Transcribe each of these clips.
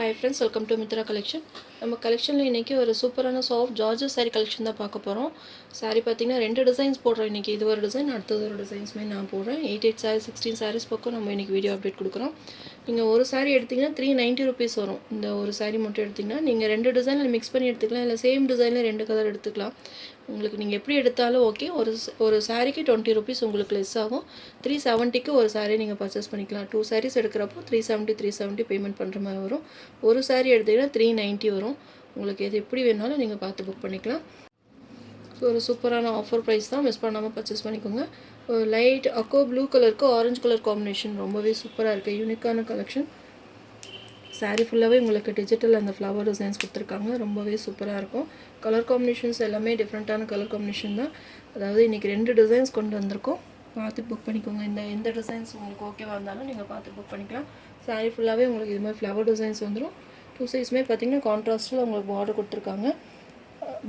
Hi friends, welcome to Mitra collection. நம்ம கலெக்ஷனில் இன்றைக்கி ஒரு சூப்பரான சாஃப்ட் ஜார்ஜஸ் சாரீ கலெக்ஷன் தான் பார்க்க போகிறோம். சாரீ பார்த்திங்கன்னா 2 டிசைன்ஸ் போடுறோம் இன்றைக்கி. இது ஒரு டிசைன், அடுத்தது ஒரு டிசைன்ஸுமே நான் போடுறேன். 8 சாரீஸ் 16 சாரீஸ் பக்கம் நம்ம இன்றைக்கி வீடியோ அப்டேட் கொடுக்குறோம். நீங்கள் ஒரு சாரீ எடுத்திங்கன்னா 390 rupees வரும். இந்த ஒரு சாரீ மட்டும் எடுத்திங்கன்னா நீங்கள் 2 டிசைனில் மிக்ஸ் பண்ணி எடுத்துக்கலாம், இல்லை சேம் டிசைனில் 2 கலர் எடுத்துக்கலாம். உங்களுக்கு நீங்கள் எப்படி எடுத்தாலும் ஓகே. ஒரு சாரீக்கு 20 rupees உங்களுக்கு லெஸ் ஆகும். 370க்கு ஒரு சாரீ நீங்கள் பர்ச்சேஸ் பண்ணிக்கலாம். 2 சாரீஸ் எடுக்கிறப்போ 370 பேமெண்ட் பண்ணுற மாதிரி வரும். ஒரு சாரீ எடுத்திங்கன்னா 390 வரும். உங்களுக்கு எது எப்படி வேணாலும் நீங்கள் பார்த்து புக் பண்ணிக்கலாம். ஸோ ஒரு சூப்பரான ஆஃபர் ப்ரைஸ் தான், மிஸ் பண்ணாமல் பர்ச்சேஸ் பண்ணிக்கோங்க. லைட் அக்கோ ப்ளூ கலருக்கு ஆரஞ்சு கலர் காம்பினேஷன் ரொம்பவே சூப்பராக இருக்குது. யூனிக்கான கலெக்ஷன். சாரீ ஃபுல்லாகவே உங்களுக்கு டிஜிட்டல் அந்த ஃப்ளவர் டிசைன்ஸ் கொடுத்துருக்காங்க. ரொம்பவே சூப்பராக இருக்கும். கலர் காம்பினேஷன்ஸ் எல்லாமே டிஃப்ரெண்ட்டான கலர் காம்பினேஷன் தான். அதாவது இன்றைக்கி 2 டிசைன்ஸ் கொண்டு வந்திருக்கோம். பார்த்து புக் பண்ணிக்கோங்க. எந்த டிசைன்ஸ் உங்களுக்கு ஓகேவாக இருந்தாலும் நீங்கள் பார்த்து புக் பண்ணிக்கலாம். சாரீ ஃபுல்லாகவே உங்களுக்கு இது மாதிரி ஃப்ளவர் டிசைன்ஸ் வந்துடும். 2 சைஸுமே பார்த்திங்கன்னா கான்ட்ராஸ்ட்டில் உங்களுக்கு பார்டர் கொடுத்துருக்காங்க.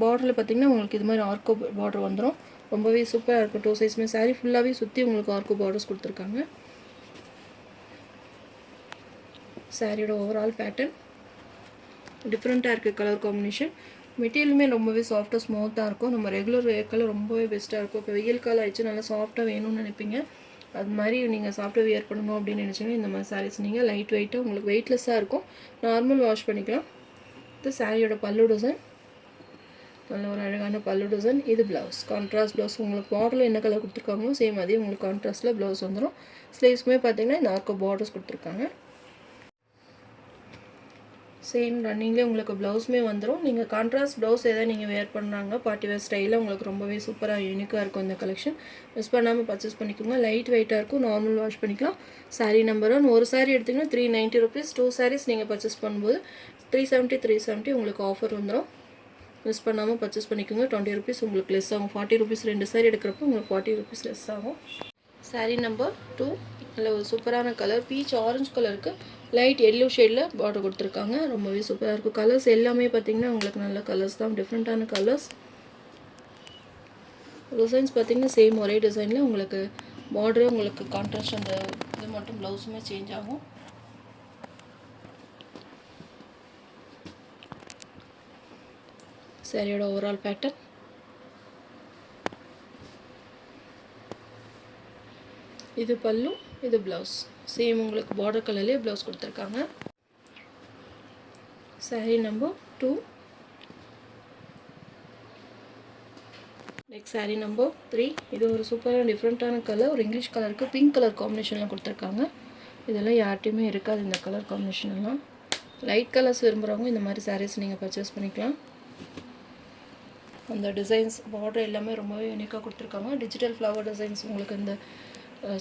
பார்டரில் பார்த்திங்கன்னா உங்களுக்கு இது மாதிரி ஆர்கோ பார்டர் வந்துடும். ரொம்பவே சூப்பராக இருக்கும். 2 சைஸுமே சாரீ ஃபுல்லாகவே சுற்றி உங்களுக்கு ஆர்கோ பார்டர்ஸ் கொடுத்துருக்காங்க. சாரியோட ஓவரால் பேட்டர்ன் டிஃப்ரெண்ட்டாக இருக்குது. கலர் காம்பினேஷன் மெட்டீரியலுமே ரொம்பவே சாஃப்டாக ஸ்மூத்தாக இருக்கும். நம்ம ரெகுலர் வேர்க்கெல்லாம் ரொம்பவே பெஸ்ட்டாக இருக்கும். இப்போ வெயில் காலம் ஆயிடுச்சு, நல்லா சாஃப்டாக வேணும்னு நினைப்பீங்க. அது மாதிரி நீங்கள் சாஃப்டாக வியர் பண்ணணும் அப்படின்னு நினச்சிங்கன்னா இந்த மாதிரி சாரீஸ் நீங்கள் லைட் வெயிட்டாக உங்களுக்கு வெயிட்லெஸ்ஸாக இருக்கும். நார்மல் வாஷ் பண்ணிக்கலாம். இது சாரியோட பல்லு டிசைன், நல்ல ஒரு அழகான பல்லு டிசைன். இது ப்ளவுஸ், கான்ட்ராஸ்ட் ப்ளவுஸ். உங்களுக்கு பார்டரில் என்ன கலர் கொடுத்துருக்காங்களோ சேம் அதே உங்களுக்கு கான்ட்ராஸ்ட்டில் ப்ளவுஸ் வந்துடும். ஸ்லீவ்ஸுமே பார்த்திங்கன்னா இந்த ஆர்க்கோ பார்டர்ஸ் கொடுத்துருக்காங்க. சேம் ரன்னிங்லேயே உங்களுக்கு ப்ளவுஸுமே வந்துடும். நீங்கள் கான்ட்ராஸ்ட் ப்ளவுஸ் எதாவது நீங்கள் வேர் பண்ணுறாங்க பார்ட்டி வேர் ஸ்டைலில் உங்களுக்கு ரொம்பவே சூப்பராக யூனிக்காக இருக்கும் இந்த கலெக்ஷன். மிஸ் பண்ணாமல் பர்ச்சேஸ் பண்ணிக்கோங்க. லைட் வெயிட்டாக இருக்கும். நார்மல் வாஷ் பண்ணிக்கலாம். சாரீ நம்பர் 1. ஒரு சாரீ எடுத்திங்கன்னா 390 rupees. 2 sarees நீங்கள் பர்ச்சேஸ் பண்ணும்போது 370 உங்களுக்கு ஆஃபர் வந்துடும். மிஸ் பண்ணாமல் பர்ச்சேஸ் பண்ணிக்கோங்க. 20 rupees உங்களுக்கு லெஸ் ஆகும். 40 rupees 2 சாரீ எடுக்கிறப்போ உங்களுக்கு 40 rupees லெஸ் ஆகும். சாரீ நம்பர் 2 நல்ல ஒரு சூப்பரான கலர், பீச் ஆரஞ்சு கலருக்கு லைட் எல்லோ ஷேடில் பார்டர் கொடுத்துருக்காங்க. ரொம்பவே சூப்பராக இருக்கும். கலர்ஸ் எல்லாமே பார்த்திங்கன்னா உங்களுக்கு நல்ல கலர்ஸ் தான், டிஃப்ரெண்ட்டான கலர்ஸ். டிசைன்ஸ் பார்த்திங்கன்னா சேம் ஒரே டிசைனில் உங்களுக்கு பார்டரு உங்களுக்கு கான்ட்ராஸ்ட் அந்த இது மட்டும் ப்ளவுஸுமே சேஞ்ச் ஆகும். சாரியோட ஓவரால் பேட்டர்ன் இது பல்லு, இது ப்ளவுஸ். சேம் உங்களுக்கு பார்டர் கலர்லேயே ப்ளவுஸ் கொடுத்துருக்காங்க. Sari number 2. Next sari number 3. இது ஒரு சூப்பரான டிஃப்ரெண்ட்டான கலர். ஒரு இங்கிலீஷ் கலருக்கு பிங்க் கலர் காம்பினேஷனில் கொடுத்துருக்காங்க. இதெல்லாம் யார்ட்டையுமே இருக்காது இந்த கலர் காம்பினேஷன்லாம். லைட் கலர்ஸ் விரும்புகிறவங்க இந்த மாதிரி சாரீஸ் நீங்கள் பர்ச்சேஸ் பண்ணிக்கலாம். அந்த டிசைன்ஸ் பார்டர் எல்லாமே ரொம்பவே யூனிக்காக கொடுத்துருக்காங்க. டிஜிட்டல் ஃப்ளவர் டிசைன்ஸ் உங்களுக்கு இந்த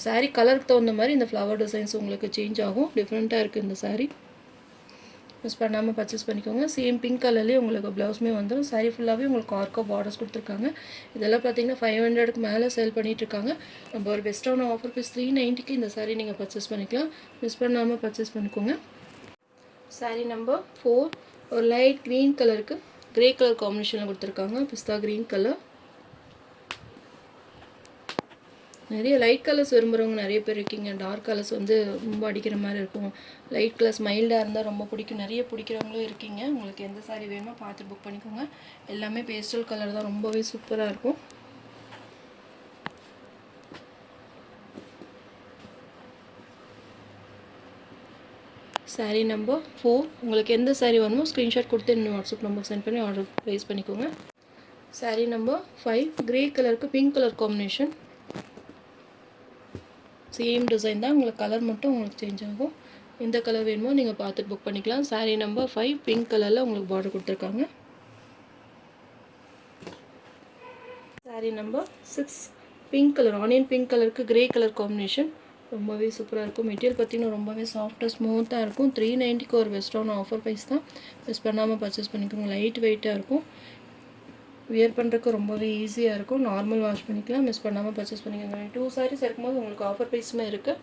சாரீ கலருக்கு தகுந்த மாதிரி இந்த ஃப்ளவர் டிசைன்ஸ் உங்களுக்கு சேஞ்ச் ஆகும். டிஃப்ரெண்ட்டாக இருக்குது இந்த சாரீ. மிஸ் பண்ணாமல் பர்ச்சேஸ் பண்ணிக்கோங்க. சேம் பிங்க் கலர்லேயே உங்களுக்கு ப்ளவுஸுமே வந்துடும். சாரீ ஃபுல்லாகவே உங்களுக்கு ஆர்க்கோ பார்டர்ஸ் கொடுத்துருக்காங்க. இதெல்லாம் பார்த்தீங்கன்னா 500க்கு மேலே சேல் பண்ணிகிட்ருக்காங்க. நம்ம ஒரு பெஸ்ட்டான ஆஃபர் ப்ரைஸ் 390க்கு இந்த சாரீ நீங்கள் பர்ச்சேஸ் பண்ணிக்கலாம். மிஸ் பண்ணாமல் பர்ச்சேஸ் பண்ணிக்கோங்க. சாரீ நம்பர் 4. ஒரு லைட் க்ரீன் கலருக்கு கிரே கலர் காம்பினேஷனில் கொடுத்துருக்காங்க. பிஸ்தா க்ரீன் கலர். நிறைய லைட் கலர்ஸ் விரும்புகிறவங்க நிறைய பேர் இருக்கீங்க. டார்க் கலர்ஸ் வந்து ரொம்ப அடிக்கிற மாதிரி இருக்கும். லைட் கலர்ஸ் மைல்டாக இருந்தால் ரொம்ப பிடிக்கும். நிறைய பிடிக்கிறவங்களும் இருக்கீங்க. உங்களுக்கு எந்த சாரீ வேணுமோ பார்த்து புக் பண்ணிக்கோங்க. எல்லாமே பேஸ்டல் கலர் தான், ரொம்பவே சூப்பராக இருக்கும். சாரீ நம்பர் 4. உங்களுக்கு எந்த சாரீ வேணுமோ ஸ்க்ரீன்ஷாட் கொடுத்து இன்னும் வாட்ஸ்அப் நம்பர் சென்ட் பண்ணி ஆர்டர் ப்ளேஸ் பண்ணிக்கோங்க. சாரீ நம்பர் 5. கிரே கலருக்கு pink colour combination. Same design தான், உங்களுக்கு கலர் மட்டும் உங்களுக்கு சேஞ்ச் ஆகும். எந்த கலர் வேணுமோ நீங்கள் பார்த்துட்டு புக் பண்ணிக்கலாம். சாரீ நம்பர் 5 பிங்க் கலரில் உங்களுக்கு பார்டர் கொடுத்துருக்காங்க. Sari number 6. Pink colour, onion pink கலருக்கு கிரே கலர் காம்பினேஷன். ரொம்பவே சூப்பராக இருக்கும். மெட்டீரியல் பார்த்திங்கன்னா ரொம்பவே சாஃப்டாக ஸ்மூத்தாக இருக்கும். 390க்கு ஒரு பெஸ்ட்டான ஆஃபர் ப்ரைஸ் தான். மிஸ் பண்ணாமல் பர்ச்சேஸ் பண்ணிக்கோங்க. லைட் வெயிட்டாக இருக்கும். வியர் பண்ணுறதுக்கு ரொம்பவே ஈஸியாக இருக்கும். நார்மல் வாஷ் பண்ணிக்கலாம். மிஸ் பண்ணாமல் பர்ச்சேஸ் பண்ணிக்கோங்க. 2 சாரீஸ் இருக்கும்போது உங்களுக்கு ஆஃபர் ப்ரைஸுமே இருக்குது.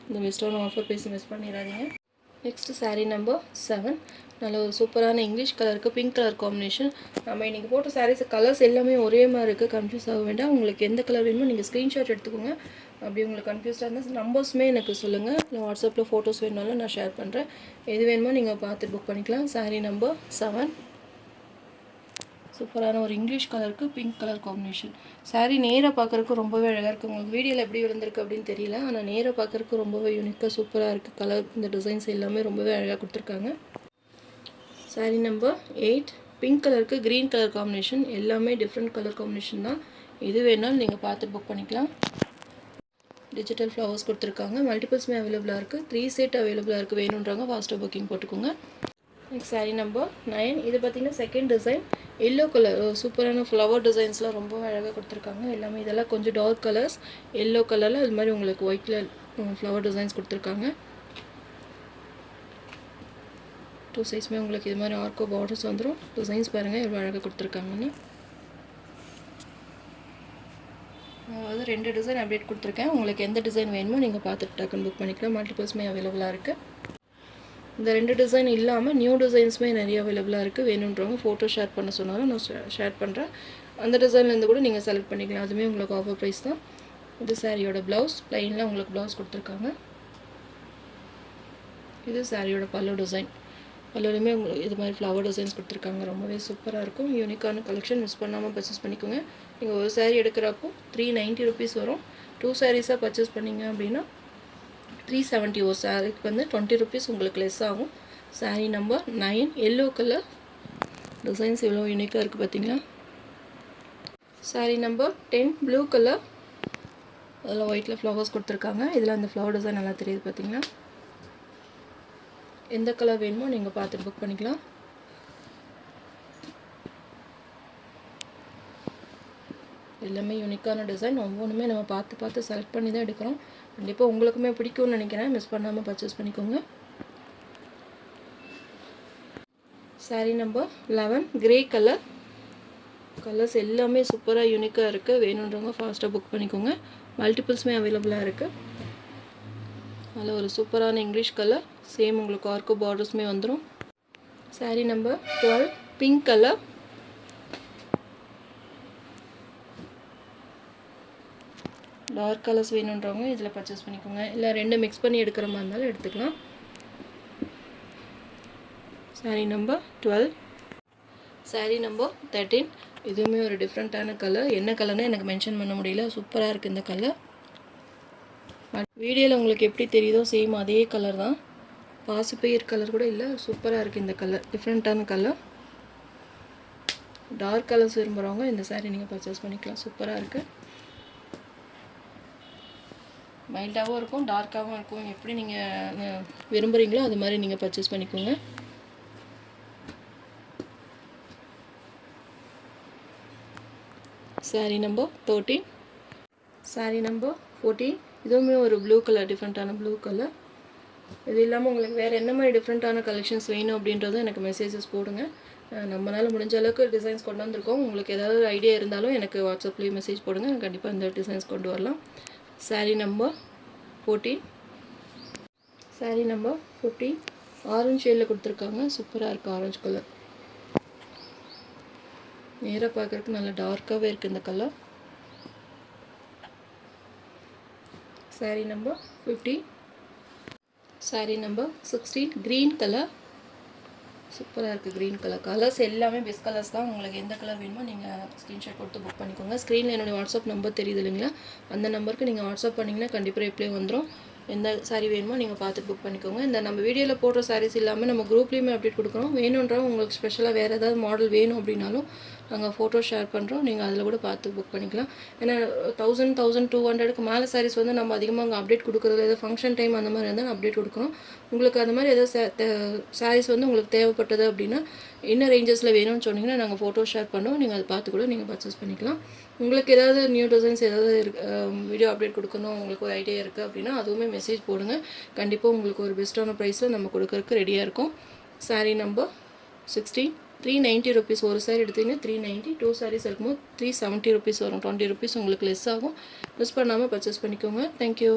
இந்த பெஸ்ட்டான ஆஃபர் ப்ரைஸ் மிஸ் பண்ணிடாதீங்க. Next sari number 7. நல்ல ஒரு சூப்பரான இங்கிலீஷ் கலருக்கு பிங்க் கலர் காம்பினேஷன். நம்ம இன்றைக்கி போட்ட சாரீஸ் கலர்ஸ் எல்லாமே ஒரே மாதிரி இருக்குது. கன்ஃபியூஸ் ஆக வேண்டாம். உங்களுக்கு எந்த கலர் வேணுமோ நீங்கள் ஸ்க்ரீன்ஷாட் எடுத்துக்கோங்க. அப்படி உங்களுக்கு கன்ஃபியூஸ்டாக இருந்தால் நம்பர்ஸுமே எனக்கு சொல்லுங்கள், இல்லை வாட்ஸ்அப்பில் ஃபோட்டோஸ் வேணுனாலும் நான் ஷேர் பண்ணுறேன். எது வேணுமோ நீங்கள் பார்த்து புக் பண்ணிக்கலாம். சாரீ நம்பர் 7. சூப்பரான ஒரு இங்கிலீஷ் கலருக்கு பிங்க் கலர் காம்பினேஷன். சாரீ நேராக பார்க்குறதுக்கு ரொம்பவே அழகாக இருக்குது. உங்களுக்கு வீடியோவில் எப்படி விழுந்திருக்கு அப்படின்னு தெரியல, ஆனால் நேராக பார்க்குறதுக்கு ரொம்பவே யூனிக்காக சூப்பராக இருக்குது. கலர் இந்த டிசைன்ஸ் எல்லாமே ரொம்பவே அழகாக கொடுத்துருக்காங்க. சாரீ நம்பர் 8. பிங்க் கலருக்கு க்ரீன் கலர் காம்பினேஷன். எல்லாமே டிஃப்ரெண்ட் கலர் காம்பினேஷன் தான். எது வேணாலும் நீங்கள் பார்த்து புக் பண்ணிக்கலாம். டிஜிட்டல் ஃப்ளவர்ஸ் கொடுத்துருக்காங்க. மல்டிபிள்ஸுமே அவைலபிளாக இருக்குது. 3 செட் அவைலபிளாக இருக்குது. வேணுன்றவங்க ஃபாஸ்ட்டாக புக்கிங் போட்டுக்கோங்க. Next sari number 9. இது பார்த்திங்கன்னா செகண்ட் டிசைன். எல்லோ கலர் சூப்பரான ஃப்ளவர் டிசைன்ஸ்லாம் ரொம்ப அழகாக கொடுத்துருக்காங்க. எல்லாமே இதெல்லாம் கொஞ்சம் டார்க் கலர்ஸ். எல்லோ கலரில் அது மாதிரி உங்களுக்கு ஒயிட்டில் ஃப்ளவர் டிசைன்ஸ் கொடுத்துருக்காங்க. 2 சைஸுமே உங்களுக்கு இது மாதிரி ஆர்க்கோ பார்டர்ஸ் வந்துடும். டிசைன்ஸ் பாருங்கள் எவ்வளோ அழகாக கொடுத்துருக்காங்கன்னு. அதாவது 2 டிசைன் அப்டேட் கொடுத்துருக்கேன். உங்களுக்கு எந்த டிசைன் வேணுமோ நீங்கள் பார்த்துட்டு டக்குன்னு புக் பண்ணிக்கலாம். மல்டிபிள்ஸுமே அவைலபிளாக இருக்குது. இந்த 2 டிசைன் இல்லாமல் நியூ டிசைன்ஸுமே நிறைய அவைலபிளாக இருக்குது. வேணுன்றவங்க ஃபோட்டோ ஷேர் பண்ண சொன்னாலும் நான் ஷேர் பண்ணுறேன். அந்த டிசைன்லேருந்து கூட நீங்கள் செலக்ட் பண்ணிக்கலாம். அதுவுமே உங்களுக்கு ஆஃபர் ப்ரைஸ் தான். இது சாரியோட ப்ளவுஸ். ப்ளைனில் உங்களுக்கு ப்ளவுஸ் கொடுத்துருக்காங்க. இது சாரியோட பல்லு டிசைன். பல்லுலையுமே உங்களுக்கு இது மாதிரி ஃப்ளவர் டிசைன்ஸ் கொடுத்துருக்காங்க. ரொம்பவே சூப்பராக இருக்கும். யூனிக்கான கலெக்ஷன். மிஸ் பண்ணாமல் பர்ச்சேஸ் பண்ணிக்கோங்க. நீங்கள் ஒரு சாரீ எடுக்கிறப்போ 390 ருபீஸ் வரும். 2 சாரீஸாக பர்ச்சேஸ் பண்ணிங்க அப்படின்னா 370. ஒரு சாரீக்கு வந்து 20 ருபீஸ் உங்களுக்கு லெஸ் ஆகும். Sari number 9. Yellow colour designs எவ்வளோ யூனிக்காக இருக்குது பார்த்தீங்களா. சாரீ நம்பர் 10. Blue colour. அதில் ஒயிட்டில் ஃப்ளவர்ஸ் கொடுத்துருக்காங்க. இதில் அந்த ஃப்ளவர் டிசைன் நல்லா தெரியுது பார்த்தீங்களா. எந்த கலர் வேணுமோ நீங்கள் பார்த்துட்டு புக் பண்ணிக்கலாம். எல்லாமே யூனிக்கான டிசைன். ஒவ்வொன்றுமே நம்ம பார்த்து செலக்ட் பண்ணி தான் எடுக்கிறோம். கண்டிப்பாக உங்களுக்குமே பிடிக்கும்னு நினைக்கிறேன். மிஸ் பண்ணாமல் பர்ச்சேஸ் பண்ணிக்கோங்க. Sari number 11. Grey colour. Colours எல்லாமே சூப்பராக யூனிக்காக இருக்குது. வேணுன்றவங்க ஃபாஸ்ட்டாக புக் பண்ணிக்கோங்க. மல்டிபிள்ஸுமே அவைலபிளாக இருக்குது. அதில் ஒரு சூப்பரான இங்கிலீஷ் கலர். சேம் உங்களுக்கு ஆர்க்கோ பார்டர்ஸுமே வந்துடும். Sari number 12. Pink colour. Dark colours வேணுன்றவங்க இதில் பர்ச்சேஸ் பண்ணிக்கோங்க. இல்லை 2 மிக்ஸ் பண்ணி எடுக்கிற மாதிரி இருந்தாலும் எடுத்துக்கலாம். சாரீ நம்பர் 12. சாரீ நம்பர் 13. இதுவுமே ஒரு டிஃப்ரெண்ட்டான கலர். என்ன கலர்னு எனக்கு மென்ஷன் பண்ண முடியல. சூப்பராக இருக்குது இந்த கலர். வீடியோவில் உங்களுக்கு எப்படி தெரியுதோ சேம் அதே கலர் தான். பாசிப்பயிர் கலர் கூட இல்லை. சூப்பராக இருக்குது இந்த கலர். டிஃப்ரெண்ட்டான கலர். டார்க் கலர்ஸ் விரும்புகிறவங்க இந்த சாரீ நீங்கள் பர்ச்சேஸ் பண்ணிக்கலாம். சூப்பராக இருக்குது. மைல்டாகவும் இருக்கும், டார்க்காகவும் இருக்கும். எப்படி நீங்கள் விரும்புகிறீங்களோ அது மாதிரி நீங்கள் பர்ச்சேஸ் பண்ணிக்கோங்க. சாரீ நம்பர் 13. சாரீ நம்பர் 14. இதுவுமே ஒரு ப்ளூ கலர், டிஃப்ரெண்ட்டான ப்ளூ கலர். இது இல்லாமல் உங்களுக்கு வேறு என்ன மாதிரி டிஃப்ரெண்ட்டான கலெக்ஷன்ஸ் வேணும் அப்படின்றதும் எனக்கு மெசேஜஸ் போடுங்க. நம்மளால் முடிஞ்ச அளவுக்கு டிசைன்ஸ் கொண்டு வந்திருக்கோம். உங்களுக்கு ஏதாவது ஐடியா இருந்தாலும் எனக்கு வாட்ஸ்அப்லேயே மெசேஜ் போடுங்க. கண்டிப்பாக இந்த டிசைன்ஸ் கொண்டு வரலாம். Sari number 14. Sari number 15. Orange ஷேடில் கொடுத்துருக்காங்க. சூப்பராக இருக்குது ஆரஞ்சு கலர். நேராக பார்க்குறதுக்கு நல்லா டார்க்காகவே இருக்குது இந்த colour. Sari number 15. Sari number 16. Green colour. சூப்பராக இருக்குது க்ரீன் கலர். கலர்ஸ் எல்லாமே பெஸ்ட் கலர்ஸ் தான். உங்களுக்கு எந்த கலர் வேணுமோ நீங்கள் ஸ்க்ரீன்ஷாட் கொடுத்து புக் பண்ணிக்கோங்க. ஸ்க்ரீனில் என்னுடைய வாட்ஸ்அப் நம்பர் தெரியுது இல்லைங்களா, அந்த நம்பருக்கு நீங்கள் வாட்ஸ்அப் பண்ணிங்கன்னா கண்டிப்பாக ரிப்ளை வந்துடும். எந்த சாரீ வேணுமோ நீங்கள் பார்த்து புக் பண்ணிக்கோங்க. இந்த நம்ம வீடியோவில் போடுற சாரீஸ் இல்லாமல் நம்ம குரூப்லேயுமே அப்டேட் கொடுக்குறோம். வேணுன்றவங்க உங்களுக்கு ஸ்பெஷலாக வேறு ஏதாவது மாடல் வேணும் அப்படின்னாலும் நாங்கள் ஃபோட்டோ ஷேர் பண்ணுறோம். நீங்கள் அதில் கூட பார்த்து புக் பண்ணிக்கலாம். ஏன்னா 1200க்கு மேலே சாரீஸ் வந்து நம்ம அதிகமாக அங்கே அப்டேட் கொடுக்குறது, ஏதாவது ஃபங்க்ஷன் டைம் அந்த மாதிரி இருந்தால் அப்டேட் கொடுக்குறோம். உங்களுக்கு அந்த மாதிரி ஏதாவது சாரீஸ் வந்து உங்களுக்கு தேவைப்பட்டது அப்படின்னா என்ன ரேஞ்சஸில் வேணும்னு சொன்னீங்கன்னா நாங்கள் ஃபோட்டோ ஷேர் பண்ணுறோம். நீங்கள் அதை பார்த்து கூட நீங்கள் பர்ச்சேஸ் பண்ணிக்கலாம். உங்களுக்கு ஏதாவது நியூ டிசைன்ஸ் ஏதாவது வீடியோ அப்டேட் கொடுக்கணும் உங்களுக்கு ஒரு ஐடியா இருக்குது அப்படின்னா அதுவுமே மெசேஜ் போடுங்க. கண்டிப்பாக உங்களுக்கு ஒரு பெஸ்ட்டான ப்ரைஸில் நம்ம கொடுக்கறதுக்கு ரெடியாக இருக்கும். சாரீ நம்பர் 16. 390 ருபீஸ். ஒரு சாரீ எடுத்திங்கன்னா 390. 2 சாரீஸ் இருக்கும்போது 370 ருபீஸ் வரும். 20 ருபீஸ் உங்களுக்கு லெஸ் ஆகும். மிஸ் பண்ணாமல் பர்ச்சேஸ் பண்ணிக்கோங்க. தேங்க்யூ.